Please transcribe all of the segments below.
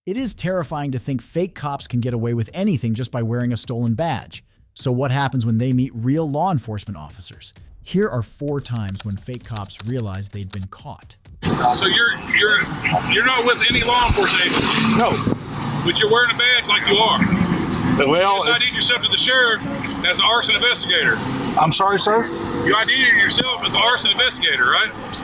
It is terrifying to think fake cops can get away with anything just by wearing a stolen badge. So what happens when they meet real law enforcement officers? Here are 4 times when fake cops realized they'd been caught. So you're not with any law enforcement agency? No. But you're wearing a badge like you are. Well, you just ID'd yourself to the sheriff as an arson investigator. I'm sorry, sir? You ID'd yourself as an arson investigator, right? Where's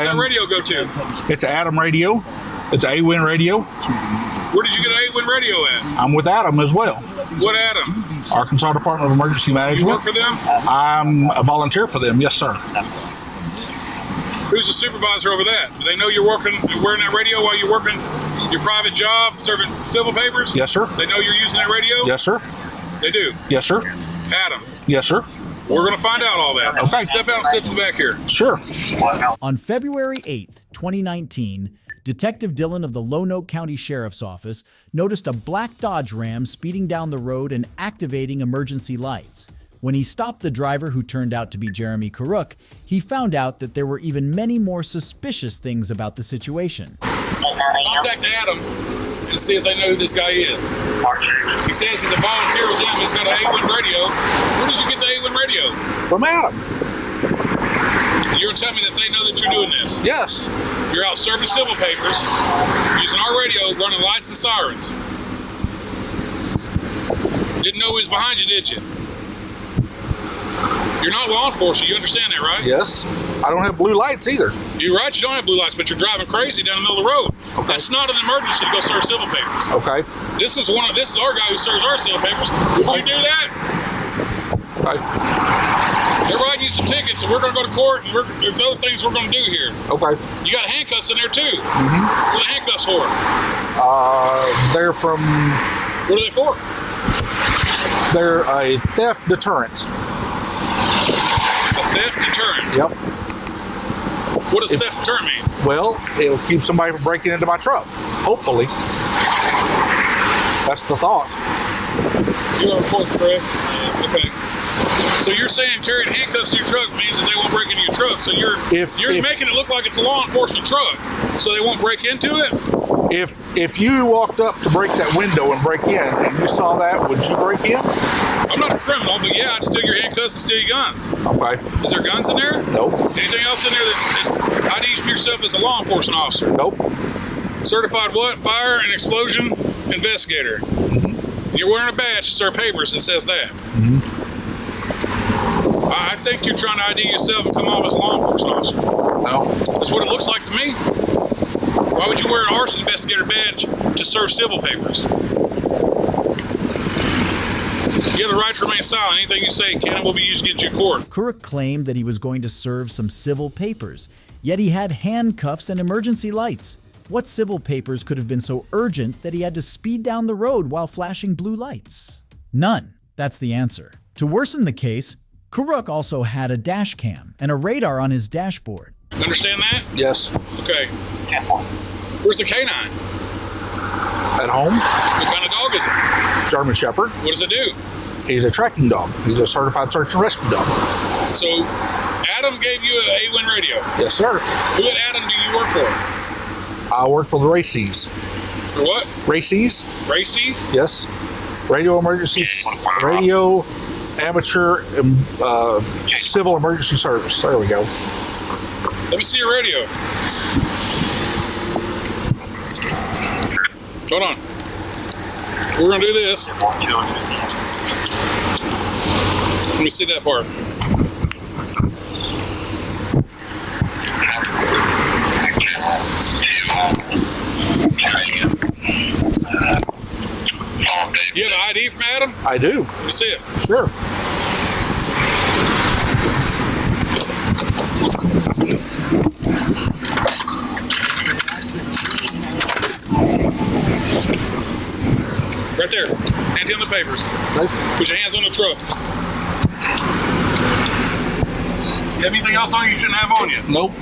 that radio go to? It's Adam Radio. It's A-Win Radio. Where did you get an A-Win radio at? I'm with Adam as well. What Adam? Arkansas Department of Emergency Management. You work for them? I'm a volunteer for them, yes, sir. Who's the supervisor over that? Do they know you're wearing that radio while you're working your private job, serving civil papers? Yes, sir. They know you're using that radio? Yes, sir. They do? Yes, sir. Adam? Yes, sir. We're going to find out all that. Okay. Step out and step to the back here. Sure. On February 8th, 2019, Detective Dillon of the Lonoke County Sheriff's Office noticed a black Dodge Ram speeding down the road and activating emergency lights. When he stopped the driver, who turned out to be Jeremy Karuk, he found out that there were even many more suspicious things about the situation. Contact Adam and see if they know who this guy is. He says he's a volunteer with them. He's got an A-Win radio. Where did you get the A-Win radio? From Adam. You're going to tell me that they know that you're doing this? Yes. You're out serving civil papers, using our radio, running lights and sirens. Didn't know who was behind you, did you? You're not law enforcement, you understand that, right? Yes. I don't have blue lights either. You're right, you don't have blue lights, but you're driving crazy down the middle of the road. Okay. That's not an emergency to go serve civil papers. Okay. This is our guy who serves our civil papers. Would you do that? Okay. They're writing you some tickets, and we're going to go to court, and there's other things we're going to do here. Okay. You got handcuffs in there, too. Mm-hmm. What are the handcuffs for? They're from... What are they for? They're a theft deterrent. A theft deterrent? Yep. What does theft deterrent mean? Well, it'll keep somebody from breaking into my truck. Hopefully. That's the thought. You're on court, correct? Okay. So you're saying carrying handcuffs in your truck means that they won't break into your truck. So you're making it look like it's a law enforcement truck, so they won't break into it? If you walked up to break that window and break in, and you saw that, would you break in? I'm not a criminal, but yeah, I'd steal your handcuffs and steal your guns. Okay. Is there guns in there? Nope. Anything else in there that IDs yourself as a law enforcement officer? Nope. Certified what? Fire and explosion investigator. Mm-hmm. You're wearing a badge to serve papers that says that. Mm-hmm. I think you're trying to ID yourself and come off as a law enforcement officer. No. That's what it looks like to me. Why would you wear an arson investigator badge to serve civil papers? You have the right to remain silent. Anything you say can and will be used against you in court. Karuk claimed that he was going to serve some civil papers, yet he had handcuffs and emergency lights. What civil papers could have been so urgent that he had to speed down the road while flashing blue lights? None. That's the answer. To worsen the case, Karuk also had a dash cam and a radar on his dashboard. Understand that? Yes. Okay. Where's the canine? At home. What kind of dog is it? German Shepherd. What does it do? He's a tracking dog. He's a certified search and rescue dog. So, Adam gave you an A-Win radio? Yes, sir. Who at Adam do you work for? I work for the Races. For what? Races. Races? Yes. Radio emergencies. Radio amateur civil emergency service. There we go. Let me see your radio. Hold on. We're going to do this. Let me see that part. You have an ID from Adam? I do. Let me see it. Sure. Right there. Hand him the papers. Okay. Put your hands on the truck. You have anything else on you shouldn't have on you? Nope.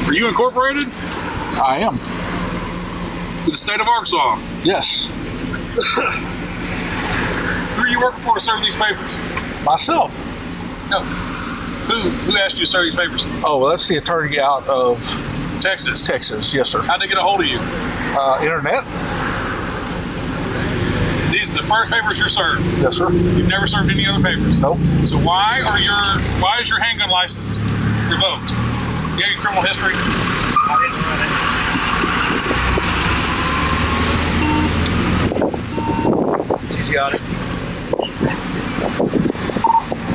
Are you incorporated? I am. To the state of Arkansas? Yes. Who are you working for to serve these papers? Myself. No. Who asked you to serve these papers? Oh, well, that's the attorney out of Texas. Texas, yes, sir. How'd they get a hold of you? Internet? These are the first papers you're served. Yes, sir. You've never served any other papers. Nope. So why is your handgun license revoked? You have your criminal history? She's got it.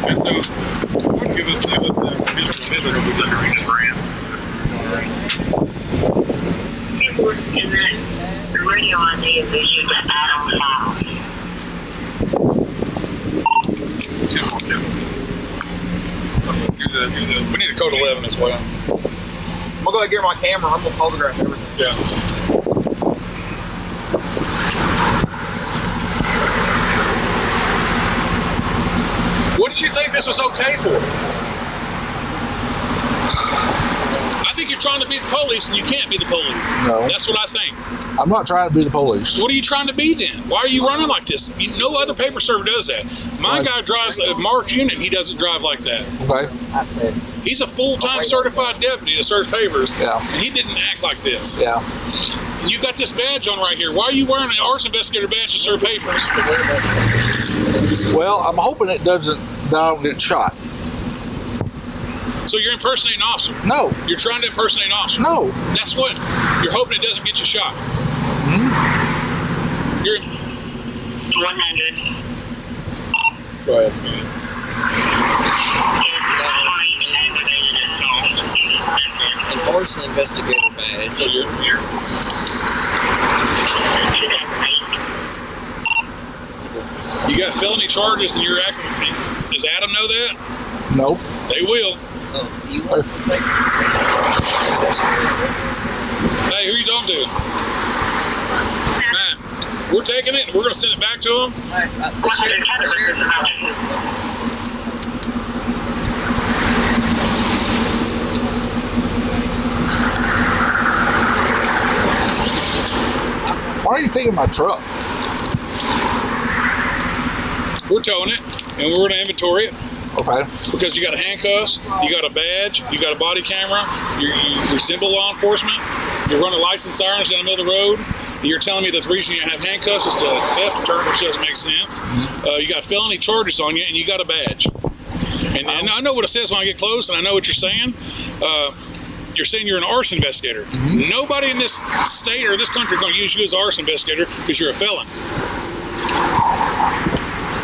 And so, give us the history of the brand. The radio on the is issued to Adam House. We need a code 11 as well. I'm gonna go ahead and get my camera. I'm gonna photograph everything. Yeah. What did you think this was okay for? I think you're trying to be the police and you can't be the police. No. That's what I think. I'm not trying to be the police. What are you trying to be then? Why are you running like this? No other paper server does that. My guy drives a marked unit. He doesn't drive like that. Okay. That's it. He's a full-time certified deputy that serves papers. Yeah. And he didn't act like this. Yeah. And you got this badge on right here. Why are you wearing an arson investigator badge to serve papers? Well, I'm hoping it doesn't, that I don't get shot. So you're impersonating an officer. No. You're trying to impersonate an officer. No. That's what you're hoping it doesn't get you shot. Mm-hmm. You're 100. go ahead. An arson investigator badge. So you're you got felony charges and you're acting. Does Adam know that? Nope. They will. Oh, he wants to take. Hey, who are you talking to? Matt. We're taking it. We're going to send it back to them. Why are you taking my truck? We're towing it, and we're going to inventory it. Okay. Because you got handcuffs, you got a badge, you got a body camera, you resemble law enforcement, you're running lights and sirens down the middle of the road, and you're telling me that the reason you have handcuffs is to theft deterrent, which doesn't make sense. You got felony charges on you, and you got a badge. And I know what it says when I get close, and I know what you're saying. You're saying you're an arson investigator. Mm-hmm. Nobody in this state or this country is going to use you as an arson investigator because you're a felon.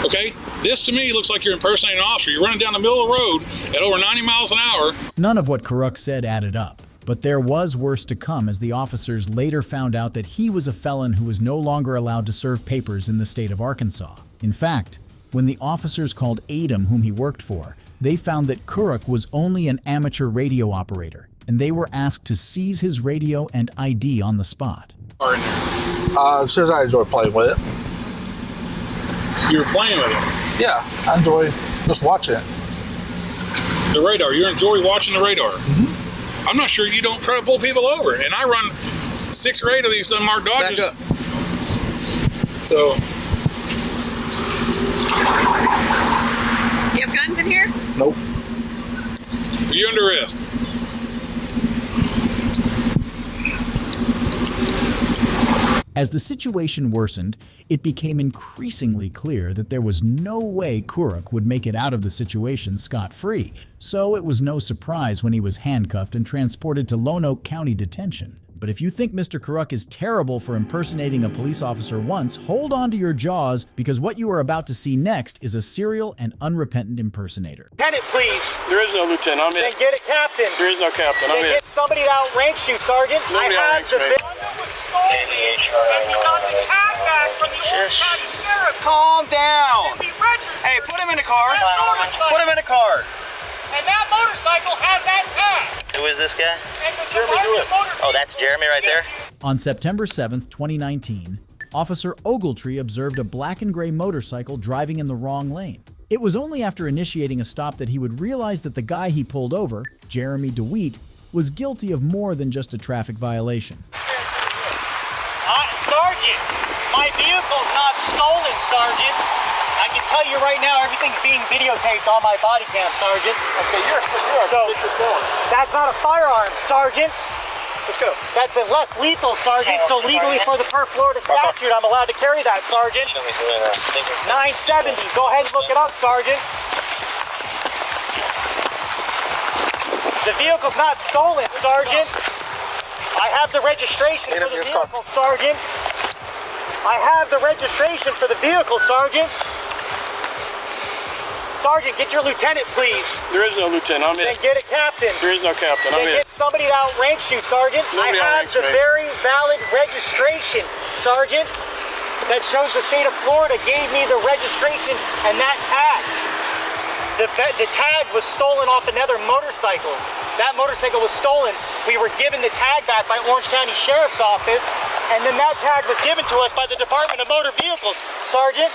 Okay? This to me looks like you're impersonating an officer. You're running down the middle of the road at over 90 miles an hour. None of what Kuruk said added up, but there was worse to come as the officers later found out that he was a felon who was no longer allowed to serve papers in the state of Arkansas. In fact, when the officers called Adam, whom he worked for, they found that Kuruk was only an amateur radio operator, and they were asked to seize his radio and ID on the spot. It says I enjoy playing with it. You were playing with it. Yeah, I enjoy just watching it. The radar. You enjoy watching the radar. Mm-hmm. I'm not sure you don't try to pull people over. And I run 6 or 8 of these unmarked Dodges. Back up. So, You have guns in here? Nope. you're under arrest. As the situation worsened, it became increasingly clear that there was no way Kuruk would make it out of the situation scot-free, so it was no surprise when he was handcuffed and transported to Lonoke County Detention. But if you think Mr. Kuruk is terrible for impersonating a police officer once, hold on to your jaws, because what you are about to see next is a serial and unrepentant impersonator. Lieutenant, please. There is no lieutenant. I'm Then it. get a captain. There is no captain. I'm Then it. get somebody that outranks you, Sergeant. Nobody I have outranks the me. bill. And we got the cab back from the old county sheriff. Calm down. And we registered. Hey, put him in the car. Put him in the car. And that motorcycle has that tag. Who is this guy? And the Oh, that's Jeremy right there? On September 7th, 2019, Officer Ogletree observed a black and gray motorcycle driving in the wrong lane. It was only after initiating a stop that he would realize that the guy he pulled over, Jeremy DeWeet, was guilty of more than just a traffic violation. Sergeant, my vehicle's not stolen, Sergeant. I can tell you right now, everything's being videotaped on my body cam, Sergeant. Okay, you're So, that's not a firearm, Sergeant. Let's go. That's a less lethal, Sergeant. So legally for the per Florida statute, I'm allowed to carry that, Sergeant. 970. Go ahead and look it up, Sergeant. The vehicle's not stolen, Sergeant. I have the registration for the vehicle, Sergeant. I have the registration for the vehicle, Sergeant. Sergeant, get your lieutenant, please. There is no lieutenant. I'm in. Then get a captain. There is no captain. I'm Then in. get somebody that outranks you, Sergeant. Nobody I have outranks the me. very valid registration, Sergeant, that shows the state of Florida gave me the registration and that tag. The tag was stolen off another motorcycle. That motorcycle was stolen. We were given the tag back by Orange County Sheriff's Office, and then that tag was given to us by the Department of Motor Vehicles, Sergeant.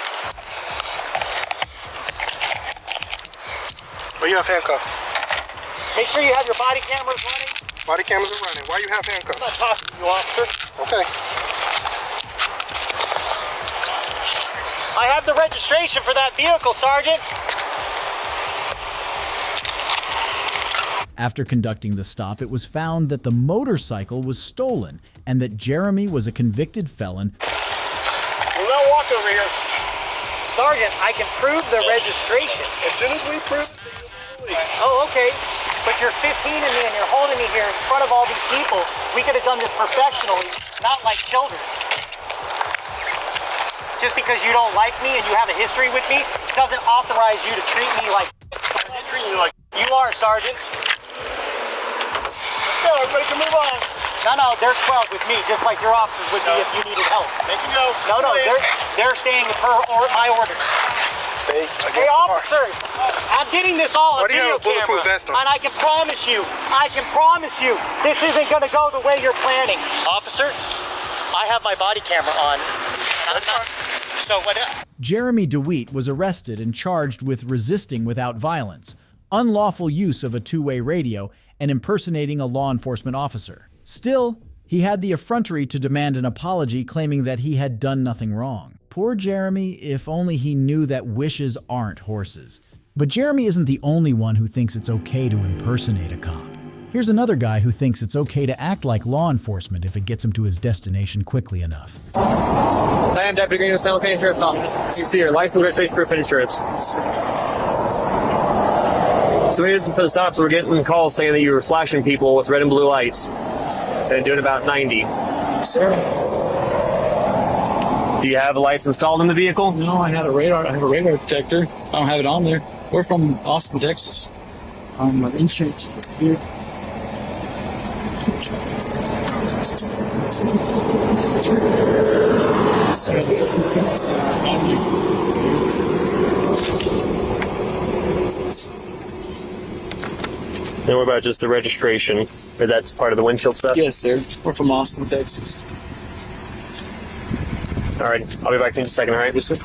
Well, you have handcuffs. Make sure you have your body cameras running. Body cameras are running. Why you have I'm handcuffs? not talking to you, officer. Okay. I have the registration for that vehicle, Sergeant. After conducting the stop, it was found that the motorcycle was stolen and that Jeremy was a convicted felon. We'll not walk over here. Sergeant, I can prove the registration. As soon as we prove it, Oh, okay. But you're 15 and me and you're holding me here in front of all these people. We could have done this professionally, not like children. Just because you don't like me and you have a history with me doesn't authorize you to treat me like you are, Sergeant. go. Everybody can move on. No, they're 12 with me, just like your officers would be if you needed help. They can go. No, they're staying per my orders. Stay against Hey, the car. officers, I'm getting this all on Why do you video have a bulletproof camera, vest on? and I can promise you, this isn't going to go the way you're planning. Officer, I have my body camera on. That's fine. So what? Jeremy DeWeet was arrested and charged with resisting without violence, unlawful use of a two-way radio, and impersonating a law enforcement officer. Still, he had the effrontery to demand an apology, claiming that he had done nothing wrong. Poor Jeremy, if only he knew that wishes aren't horses. But Jeremy isn't the only one who thinks it's okay to impersonate a cop. Here's another guy who thinks it's okay to act like law enforcement if it gets him to his destination quickly enough. I am Deputy Green of San Juan County Sheriff's Office. You see your license, registration, proof, and insurance. So the reason for the stops, we're getting calls saying that you were flashing people with red and blue lights and doing about 90. Sir. Do you have the lights installed in the vehicle? No, I have a radar detector. I don't have it on there. We're from Austin, Texas. Insurance here. And what about just the registration? Or that's part of the windshield stuff? Yes, sir. We're from Austin, Texas. All right, I'll be back in just a second, all right? Yes, sir.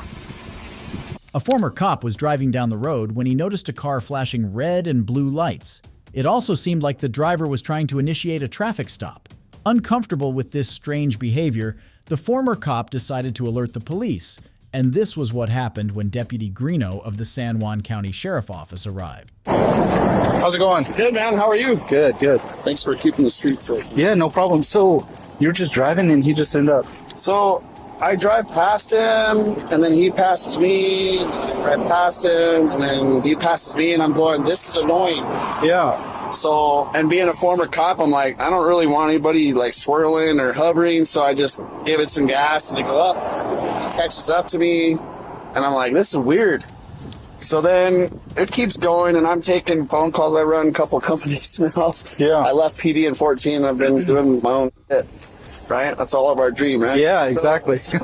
A former cop was driving down the road when he noticed a car flashing red and blue lights. It also seemed like the driver was trying to initiate a traffic stop. Uncomfortable with this strange behavior, the former cop decided to alert the police, and this was what happened when Deputy Greeno of the San Juan County Sheriff Office arrived. How's it going? Good, man. How are you? Good, good. Thanks for keeping the street free. Yeah, no problem. So, you're just driving and he just ended up... So, I drive past him, and then he passes me, and I drive past him, and then he passes me, and I'm going, this is annoying. Yeah. So, and being a former cop, I'm like, I don't really want anybody, like, swirling or hovering, so I just give it some gas, and they go up, he catches up to me, and I'm like, this is weird. So then it keeps going, and I'm taking phone calls. I run a couple companies now. Yeah. I left PD in 14. I've been doing my own shit. Right? That's all of our dream, right? Yeah, exactly. So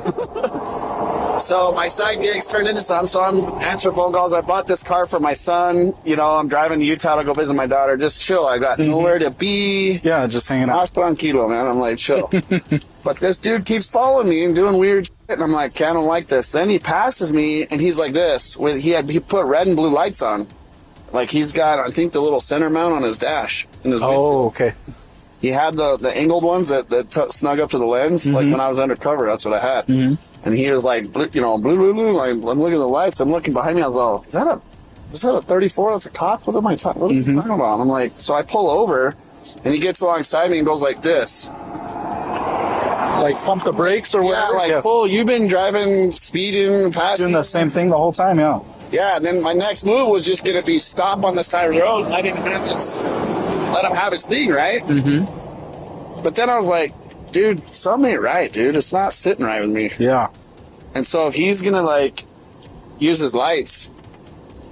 my side gigs turned into something. So I'm answering phone calls. I bought this car for my son. You know, I'm driving to Utah to go visit my daughter. Just chill. I got nowhere to be. Yeah, just hanging out. Más tranquilo, man. I'm like, chill. But this dude keeps following me and doing weird shit. And I'm like, I don't like this. Then he passes me and he's like this. He put red and blue lights on. Like he's got, I think, the little center mount on his dash. In his okay. He had the angled ones that snug up to the lens. Mm-hmm. Like when I was undercover, that's what I had. Mm-hmm. And he was like, blue, blue. Like, I'm looking at the lights. I'm looking behind me. I was like, is that a 34? That's a cop? What am I talking? What is he talking about? I'm like, so I pull over, and he gets alongside me and goes like this. Like pump the brakes or whatever? Yeah, like, fool, you've been driving, speeding, past doing the same thing the whole time, yeah. Yeah, and then my next move was just going to be stop on the side of the road, let him have his thing, right? Mm-hmm. But then I was like, dude, something ain't right, dude. It's not sitting right with me. Yeah. And so if he's going to, like, use his lights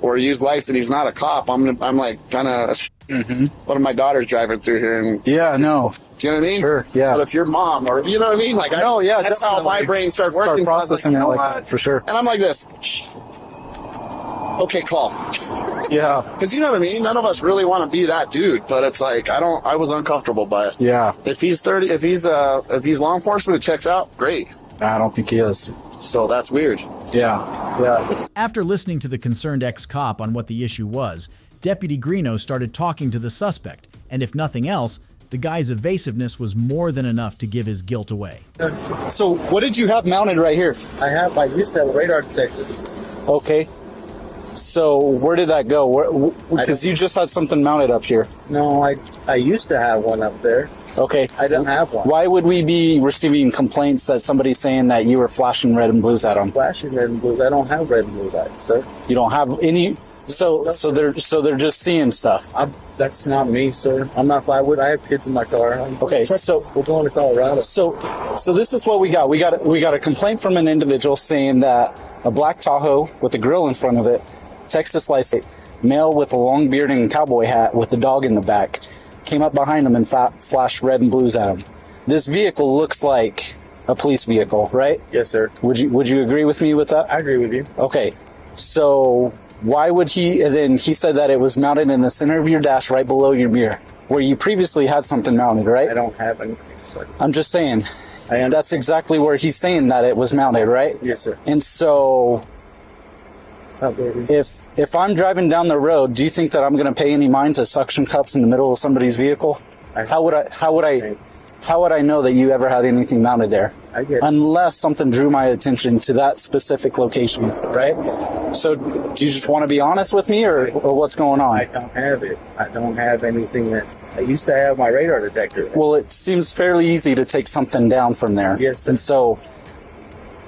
or use lights and he's not a cop, I'm like, kind of... Mm-hmm. One of my daughters driving through here, and yeah, no, do you know what I mean? Sure, yeah. But if your mom, or you know what I mean, like I know, yeah, that's how my brain starts working, processing it like that for sure. And I'm like this. Okay, call. Yeah, because you know what I mean. None of us really want to be that dude, but it's like I was uncomfortable by it. Yeah. If he's if he's law enforcement, it checks out. Great. I don't think he is. So that's weird. Yeah. Yeah. After listening to the concerned ex-cop on what the issue was, Deputy Greeno started talking to the suspect, and if nothing else, the guy's evasiveness was more than enough to give his guilt away. So, what did you have mounted right here? I used to have a radar detector. Okay. So, where did that go? Because you just had something mounted up here. No, I used to have one up there. Okay. I don't have one. Why would we be receiving complaints that somebody's saying that you were flashing red and blues at them? Flashing red and blues? I don't have red and blue lights, sir. You don't have any... So they're just seeing stuff. That's not me, sir. I'm not. I have kids in my car. Okay, so we're going to Colorado. So this is what we got. We got a complaint from an individual saying that a black Tahoe with a grill in front of it, Texas license, male with a long beard and cowboy hat with a dog in the back, came up behind him and flashed red and blues at him. This vehicle looks like a police vehicle, right? Yes, sir. Would you agree with me with that? I agree with you. Okay, so. Why would he, and then he said that it was mounted in the center of your dash right below your mirror, where you previously had something mounted, right? I don't have anything, sir. I'm just saying, that's exactly where he's saying that it was mounted, right? Yes, sir. And so, if I'm driving down the road, do you think that I'm going to pay any mind to suction cups in the middle of somebody's vehicle? How would I know that you ever had anything mounted there? I get it. Unless something drew my attention to that specific location, right? So, do you just want to be honest with me, or what's going on? I don't have it. I don't have anything I used to have my radar detector. Well, it seems fairly easy to take something down from there. Yes. And so,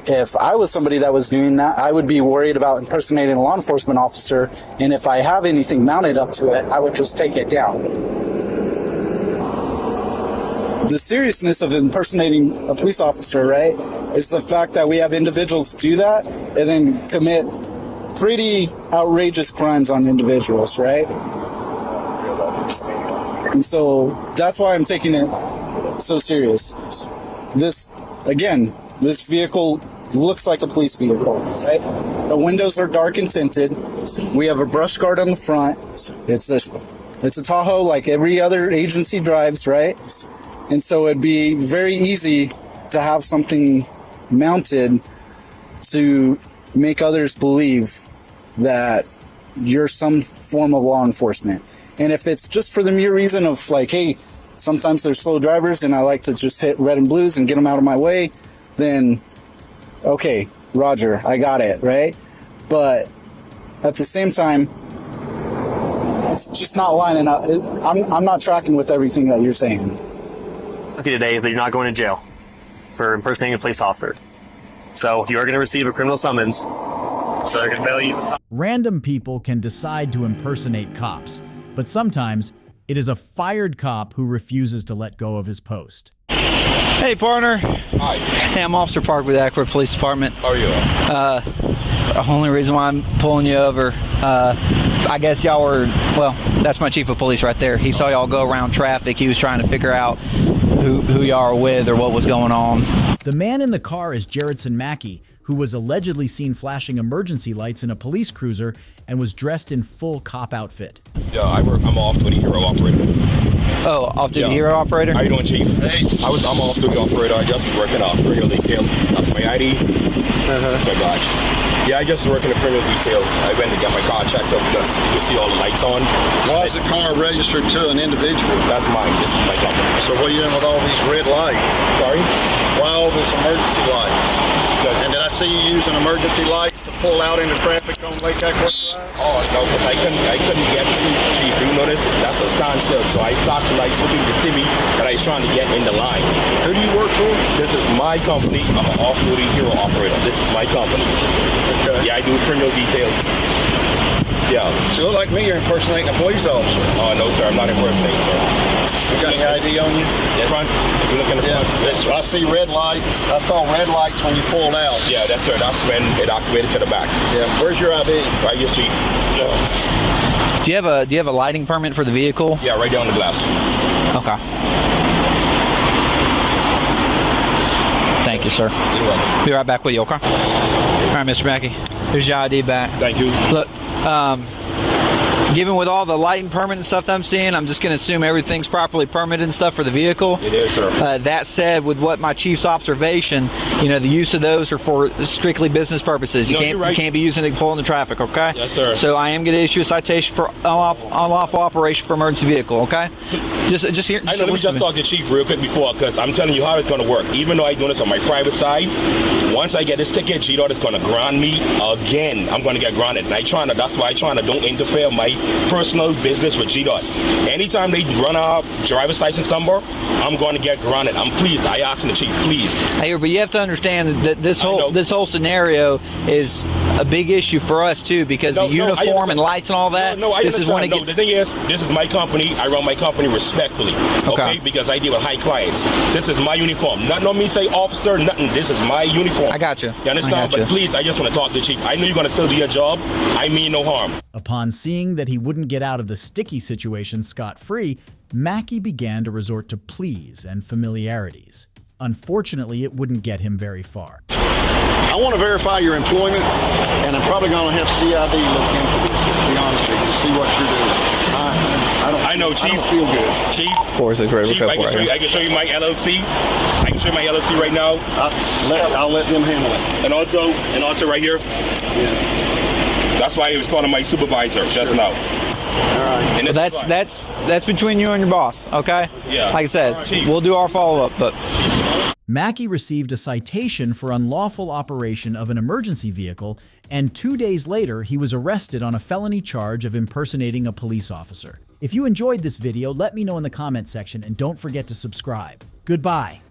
if I was somebody that was doing that, I would be worried about impersonating a law enforcement officer, and if I have anything mounted up to it, I would just take it down. The seriousness of impersonating a police officer, right, is the fact that we have individuals do that and then commit pretty outrageous crimes on individuals, right? And so that's why I'm taking it so serious. This vehicle looks like a police vehicle, right? The windows are dark and tinted. We have a brush guard on the front. It's a Tahoe like every other agency drives, right? And so it'd be very easy to have something mounted to make others believe that you're some form of law enforcement. And if it's just for the mere reason of like, hey, sometimes there's slow drivers and I like to just hit red and blues and get them out of my way, then okay, Roger, I got it, right? But at the same time, it's just not lining up. I'm not tracking with everything that you're saying. Okay, today, but you're not going to jail for impersonating a police officer. So you are going to receive a criminal summons. So they're going to bail you. Random people can decide to impersonate cops, but sometimes it is a fired cop who refuses to let go of his post. Hey, partner. Hi. Hey, I'm Officer Park with the Akron Police Department. How are you? The only reason why I'm pulling you over, I guess y'all were, well, that's my chief of police right there. He saw y'all go around traffic. He was trying to figure out who y'all are with or what was going on. The man in the car is Jaredson Mackey, who was allegedly seen flashing emergency lights in a police cruiser and was dressed in full cop outfit. Yeah, I'm off-duty hero operator. Oh, off-duty hero operator? How you doing, Chief? Hey. I'm off-duty operator. I just was working off criminal detail. That's my ID. That's my badge. Yeah, I just work in the criminal detail. I went to get my car checked up because you can see all the lights on. Why is the car registered to an individual? That's mine. This is my company. So what are you doing with all these red lights? Sorry? Why all these emergency lights? And did I see you using emergency lights to pull out into traffic on Lake Eckworth Drive? Oh no, because I couldn't get through, Chief. You notice that's a standstill. So I flashed the lights hoping to see me that I was trying to get in the line. Who do you work for? This is my company. I'm an off-duty hero operator. This is my company. Okay. Yeah, I do criminal details. Yeah. So you look like me, you're impersonating a police officer. Oh no, sir, I'm not impersonating, sir. You got any ID on you? In front? You look in the front? Yeah. I see red lights. I saw red lights when you pulled out. Yeah, that's sir. That's when it activated to the back. Yeah. Where's your ID? Right here, Chief. Yeah. Do you have a lighting permit for the vehicle? Yeah, right there on the glass. Okay. Thank you, sir. You're welcome. Be right back with you, okay? All right, Mr. Mackey. There's your ID back. Thank you. Look, given with all the lighting permit and stuff that I'm seeing, I'm just going to assume everything's properly permitted and stuff for the vehicle. It is, sir. That said, with what my chief's observation, the use of those are for strictly business purposes. You can't be using it to pull into traffic, okay? Yes, sir. So I am going to issue a citation for unlawful operation for emergency vehicle, okay? Just here. Let me just talk to Chief real quick before, because I'm telling you how it's going to work. Even though I'm doing this on my private side, once I get this ticket, G-Dot is going to ground me again. I'm going to get grounded. And that's why I trying to don't interfere my personal business with G-Dot. Anytime they run a driver's license number, I'm going to get grounded. I asking the Chief, please. Hey, but you have to understand that this whole scenario is a big issue for us too, because the uniform and lights and all that. No, I understand. The thing is, this is my company. I run my company respectfully, okay? Because I deal with high clients. This is my uniform. Nothing on me say officer, nothing. This is my uniform. I got you. You understand? But please, I just want to talk to the Chief. I know you're going to still do your job. I mean no harm. Upon seeing that he wouldn't get out of the sticky situation scot-free, Mackey began to resort to pleas and familiarities. Unfortunately, it wouldn't get him very far. I want to verify your employment, and I'm probably going to have CID look into this, to be honest with you, to see what you're doing. I know, Chief. I don't feel good. Chief, Chief, I can show you my LLC. I can show you my LLC right now. I'll let them handle it. And also right here. Yeah. That's why he was calling my supervisor just now. All right. Well, that's between you and your boss, okay? Yeah. Like I said, we'll do our follow-up, but... Mackey received a citation for unlawful operation of an emergency vehicle, and 2 days later, he was arrested on a felony charge of impersonating a police officer. If you enjoyed this video, let me know in the comment section, and don't forget to subscribe. Goodbye.